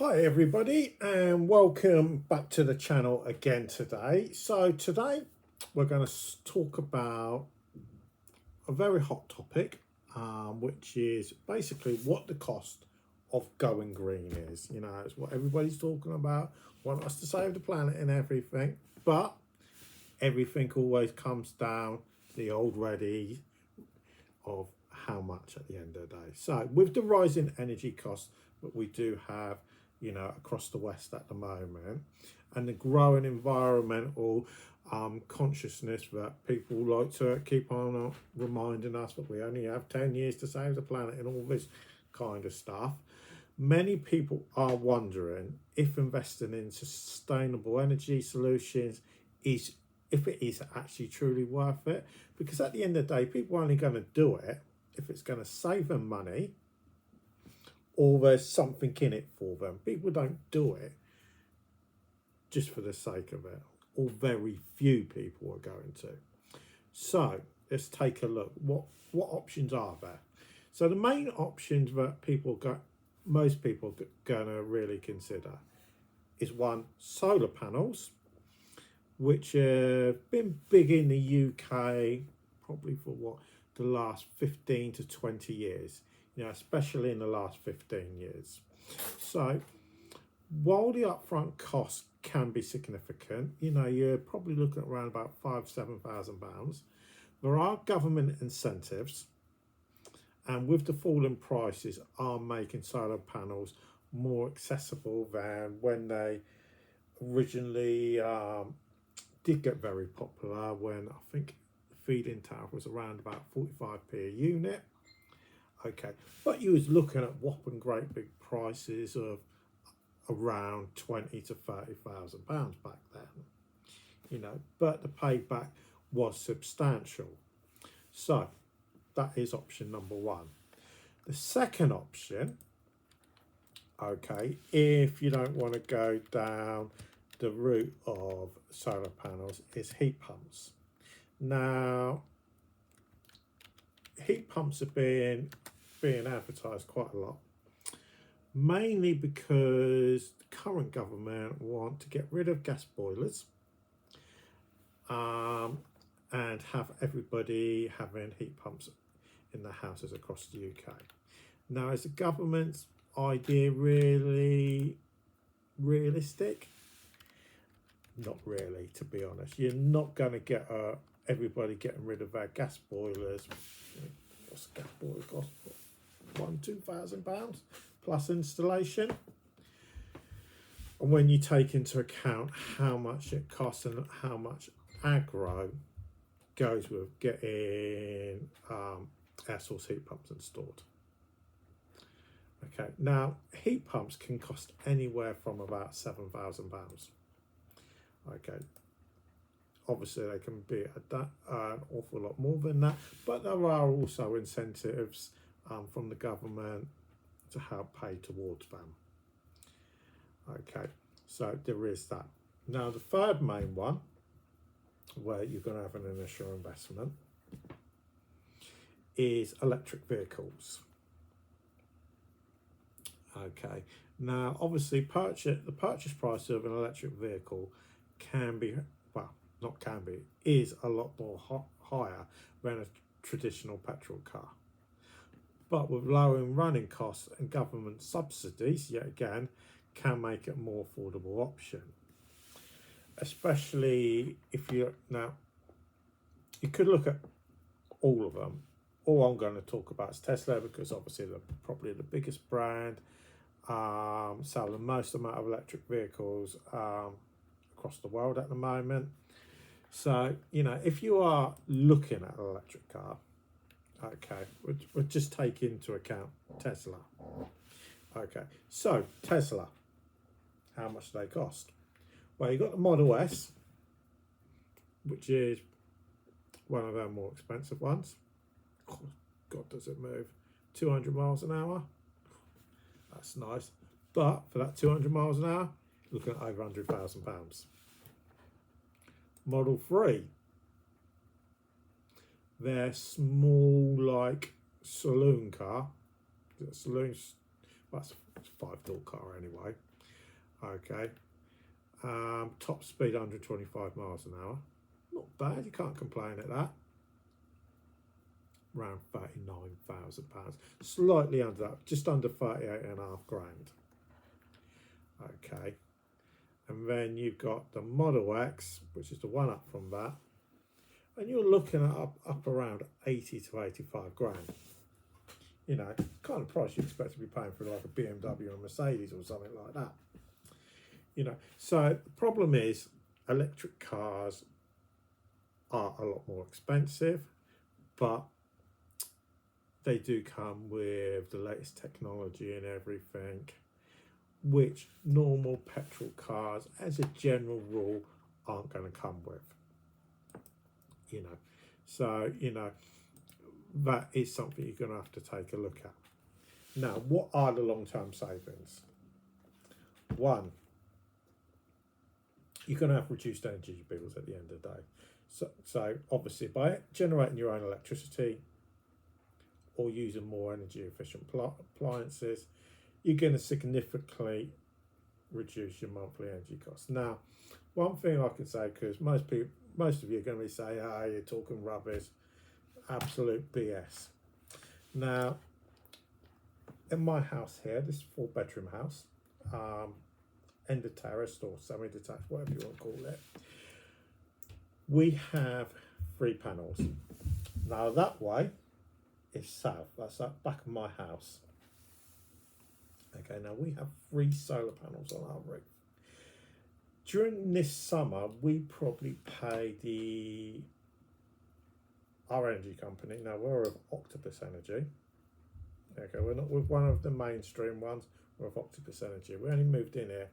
Hi everybody and welcome back to the channel again today. So today we're going to talk about a very hot topic, which is basically what the cost of going green is. You know, it's what everybody's talking about, want us to save the planet and everything, but everything always comes down to the old ready of how much at the end of the day. So with the rising energy costs that we do have, you know, across the West at the moment, and the growing environmental consciousness that people like to keep on reminding us that we only have 10 years to save the planet and all this kind of stuff, many people are wondering if investing in sustainable energy solutions is, if it is actually truly worth it. Because at the end of the day, people are only going to do it if it's going to save them money or there's something in it for them. People don't do it just for the sake of it, or very few people are going to. So let's take a look. What options are there? So the main options that most people are going to really consider is one, solar panels, which have been big in the UK probably for the last 15 to 20 years, you know, especially in the last 15 years. So while the upfront cost can be significant, you know, you're probably looking at around about £5,000-7,000, there are government incentives, and with the falling prices are making solar panels more accessible than when they originally did get very popular, when I think the feed-in tariff was around about 45p a unit. Okay, but you was looking at whopping great big prices of around 20 to 30,000 pounds back then, you know, but the payback was substantial. So that is option number one. The second option, okay, if you don't want to go down the route of solar panels, is heat pumps. Now, heat pumps are being advertised quite a lot, mainly because the current government want to get rid of gas boilers and have everybody having heat pumps in their houses across the UK. Now, is the government's idea really realistic? Not really, to be honest. You're not going to get everybody getting rid of their gas boilers. What's a gas boiler cost? £1,000-2,000 plus installation. And when you take into account how much it costs and how much aggro goes with getting air source heat pumps installed. Okay, now heat pumps can cost anywhere from about £7,000. Okay, obviously they can be an awful lot more than that, but there are also incentives from the government to help pay towards them. Okay, so there is that. Now the third main one, where you're going to have an initial investment, is electric vehicles. Okay, now obviously the purchase price of an electric vehicle can be, well, not can be, is a lot more higher than a traditional petrol car. But with lowering running costs and government subsidies, yet again, can make it a more affordable option. Especially if you could look at all of them. All I'm going to talk about is Tesla, because obviously they're probably the biggest brand, sell the most amount of electric vehicles across the world at the moment. So, you know, if you are looking at an electric car, okay, we'll just take into account Tesla. Okay, so Tesla, how much do they cost? Well, you've got the Model S, which is one of their more expensive ones. Oh, God, does it move 200 miles an hour? That's nice. But for that 200 miles an hour, you're looking at over £100,000. Model 3, their small, like, saloon car. Saloon, well, that's a 5-door car anyway. Okay, top speed 125 miles an hour. Not bad, you can't complain at that. Around £39,000, slightly under that, just under 38.5 grand. Okay, and then you've got the Model X, which is the one up from that, and you're looking at up around 80 to 85 grand. You know, kind of price you expect to be paying for like a BMW or a Mercedes or something like that. You know, so the problem is electric cars are a lot more expensive, but they do come with the latest technology and everything, which normal petrol cars, as a general rule, aren't going to come with. You know, so, you know, that is something you're going to have to take a look at. Now, what are the long-term savings? One, you're going to have reduced energy bills at the end of the day. So obviously, by generating your own electricity or using more energy efficient appliances, you're going to significantly reduce your monthly energy costs. Now, one thing I can say, because most of you are going to be saying, "Oh, you're talking rubbish," absolute BS. Now, in my house here, this 4-bedroom house, end of terraced or semi-detached, whatever you want to call it, we have 3 panels. Now that way is south, that's that back of my house. Okay, now we have 3 solar panels on our roof. During this summer, we probably pay our energy company. Now we're with Octopus Energy. Okay, we're not with one of the mainstream ones, we're with Octopus Energy. We only moved in here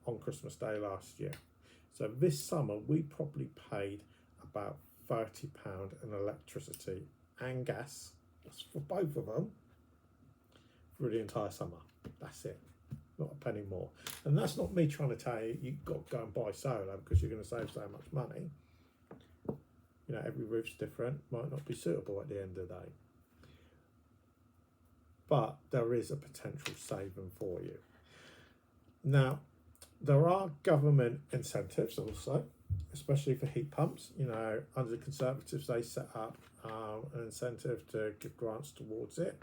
on Christmas Day last year. So this summer we probably paid about £30 in electricity and gas, that's for both of them, for the entire summer. That's it, not a penny more. And that's not me trying to tell you you've got to go and buy solar because you're going to save so much money. You know, every roof's different, might not be suitable at the end of the day. But there is a potential saving for you. Now, there are government incentives also, especially for heat pumps. You know, under the Conservatives, they set up an incentive to give grants towards it.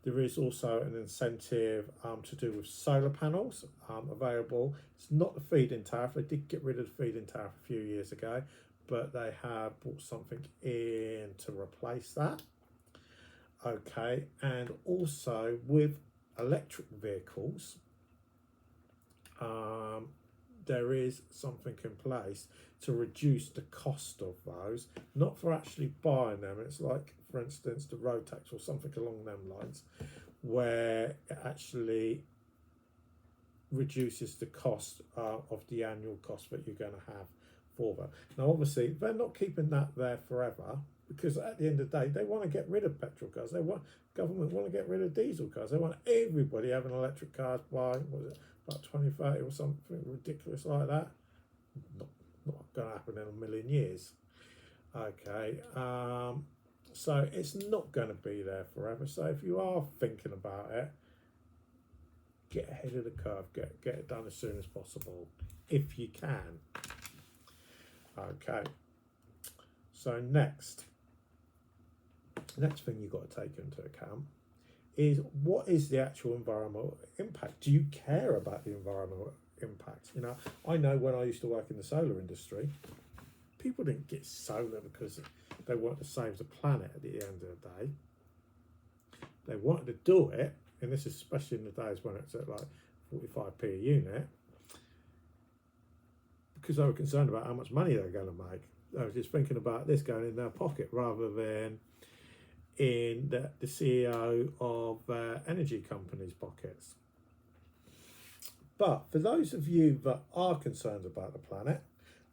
There is also an incentive to do with solar panels available. It's not the feed-in tariff. They did get rid of the feed-in tariff a few years ago, but they have brought something in to replace that. Okay, and also with electric vehicles, there is something in place to reduce the cost of those, not for actually buying them. It's like, for instance, the road tax or something along them lines, where it actually reduces the cost of the annual cost that you're going to have for them. Now, obviously, they're not keeping that there forever, because at the end of the day, they want to get rid of petrol cars. Government want to get rid of diesel cars. They want everybody having electric cars by, what is it, about 2030 or something ridiculous like that. Not going to happen in a million years. Okay, so it's not going to be there forever. So if you are thinking about it, get ahead of the curve. Get it done as soon as possible, if you can. Okay. So next thing you've got to take into account is, what is the actual environmental impact? Do you care about the environmental impact? You know, I know when I used to work in the solar industry, people didn't get solar because they wanted to save the planet at the end of the day. They wanted to do it, and this is especially in the days when it's at like 45p a unit, because they were concerned about how much money they're going to make. They were just thinking about this going in their pocket rather than in the CEO of energy companies' pockets. But for those of you that are concerned about the planet,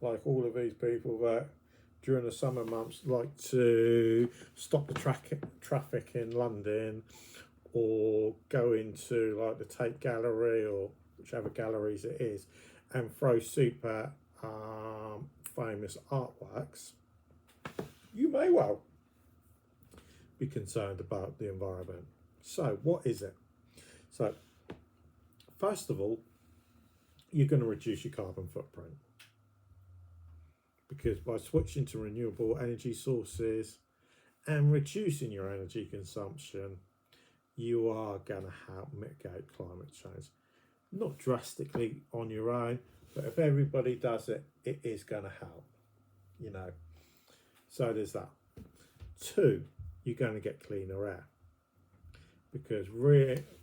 like all of these people that during the summer months like to stop the traffic in London, or go into like the Tate Gallery or whichever galleries it is and throw super famous artworks, you may well be concerned about the environment. So what is it? So first of all, you're going to reduce your carbon footprint, because by switching to renewable energy sources and reducing your energy consumption, you are going to help mitigate climate change. Not drastically on your own, but if everybody does it, it is going to help, you know. So there's that. 2, you're going to get cleaner air, because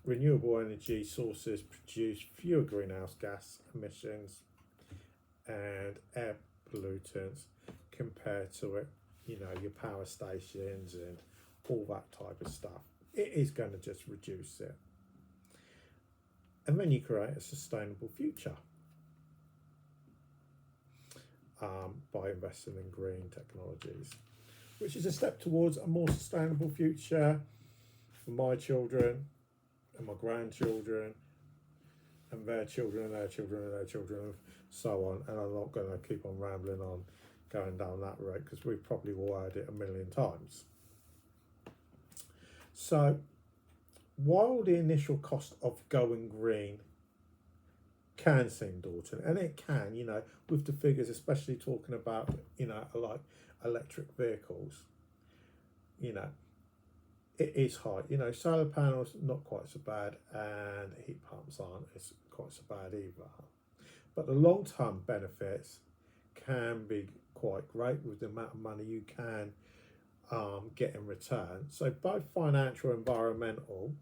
renewable energy sources produce fewer greenhouse gas emissions and air pollutants compared to it, you know, your power stations and all that type of stuff. It is going to just reduce it. And then you create a sustainable future by investing in green technologies, which is a step towards a more sustainable future for my children and my grandchildren and their children and their children and their children and so on. And I'm not going to keep on rambling on going down that road, because we've probably all heard it a million times. So while the initial cost of going green can seem daunting, and it can, you know, with the figures, especially talking about, you know, like electric vehicles, you know, it is high. You know, solar panels not quite so bad, and heat pumps aren't quite so bad either. But the long-term benefits can be quite great with the amount of money you can get in return. So both financial and environmental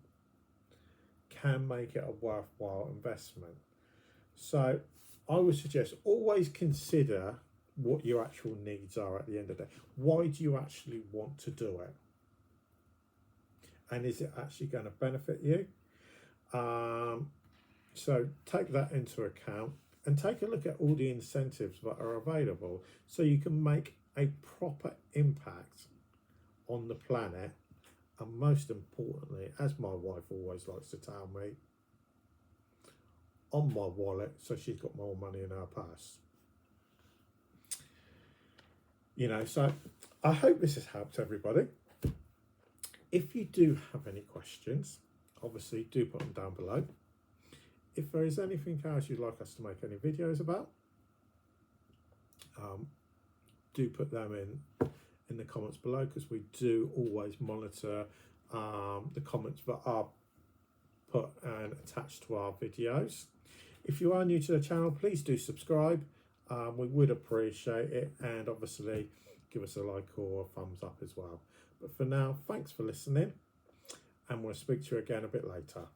can make it a worthwhile investment. So I would suggest always consider what your actual needs are at the end of the day. Why do you actually want to do it? And is it actually going to benefit you? So take that into account and take a look at all the incentives that are available, so you can make a proper impact on the planet, and most importantly, as my wife always likes to tell me, on my wallet, so she's got more money in her purse. You know, so I hope this has helped everybody. If you do have any questions, obviously do put them down below. If there is anything else you'd like us to make any videos about, do put them in the comments below, because we do always monitor the comments that are put and attached to our videos. If you are new to the channel, please do subscribe. We would appreciate it, and obviously give us a like or a thumbs up as well. But for now, thanks for listening, and we'll speak to you again a bit later.